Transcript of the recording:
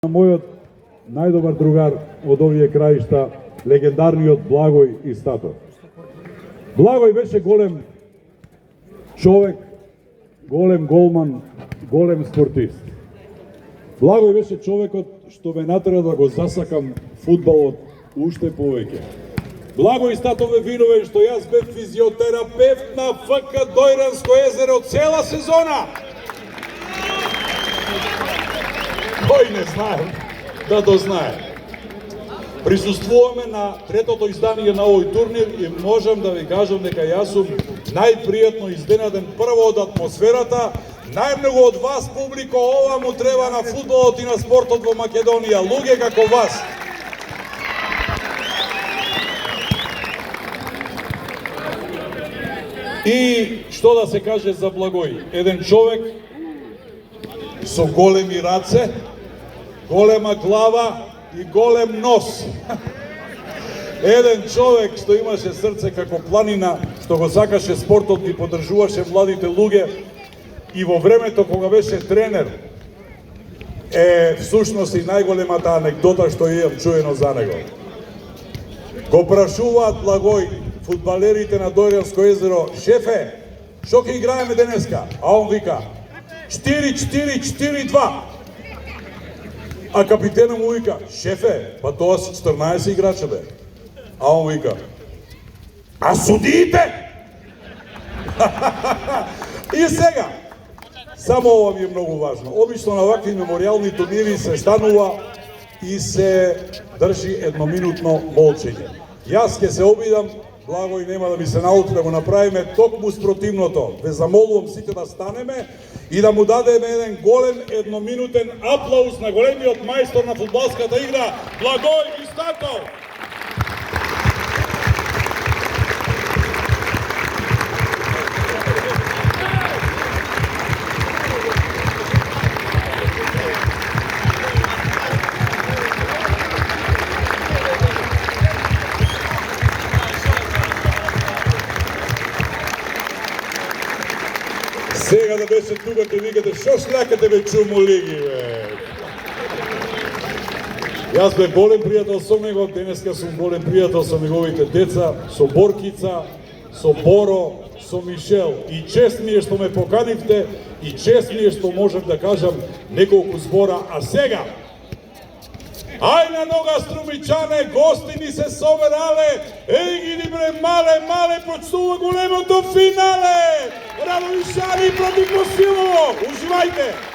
Мојот најдобар другар од овие краишта, легендарниот Благој Истатов. Благој беше голем човек, голем голман, голем спортист. Благој беше човекот што ме натера да го засакам фудбалот уште повеќе. Благој Истатов е виновен што јас бев физиотерапевт на ФК Дојранско езеро цела сезона. Кој не знае, да дознае. Присуствуваме на третото издание на овој турнир и можам да ви кажам дека јас сум најпријатно изненаден прво од атмосферата. Најмногу од вас, публико, ова му треба на фудбалот и на спортот во Македонија. Луѓе како вас. И што да се каже за Благој? Еден човек со големи раце, голема глава и голем нос. Еден човек што имаше срце како планина, што го сакаше спортот, ги поддржуваше младите луѓе и во времето кога беше тренер всушност и најголемата анекдота што имам чуено за него. Го прашуваат Благој фудбалерите на Дојранско езеро: шефе, што ќе играеме денеска? А он вика: 4-4-4-2. А капитенот му вика: шефе, па тоа се 14 играча бе. А он вика: а судиите? И сега, само ова ми е многу важно. Обично на вакви мемориални турнири се станува и се држи едноминутно молчење. Јас ќе се обидам, Благој нема да ми се научи да го направиме токму спротивното. Ве замолувам сите да станеме и да му дадеме еден голем едноминутен аплауз на големиот мајстор на фудбалската игра, Благој Истатов. Сега да беше тука ќе викате: шо шлякате бе чумулиги бе. Јас бе голем пријател со него, денеска сум голем пријател со неговите деца, со Боркица, со Боро, со Мишел. И чест ми е што ме поканивте и чест ми е што можев да кажам неколку збора. А сега, ај на нога Струмичане, гости ни се соберале, ги бре, мале, почнува големото финале! Радовишани против Босилово! Уживајте!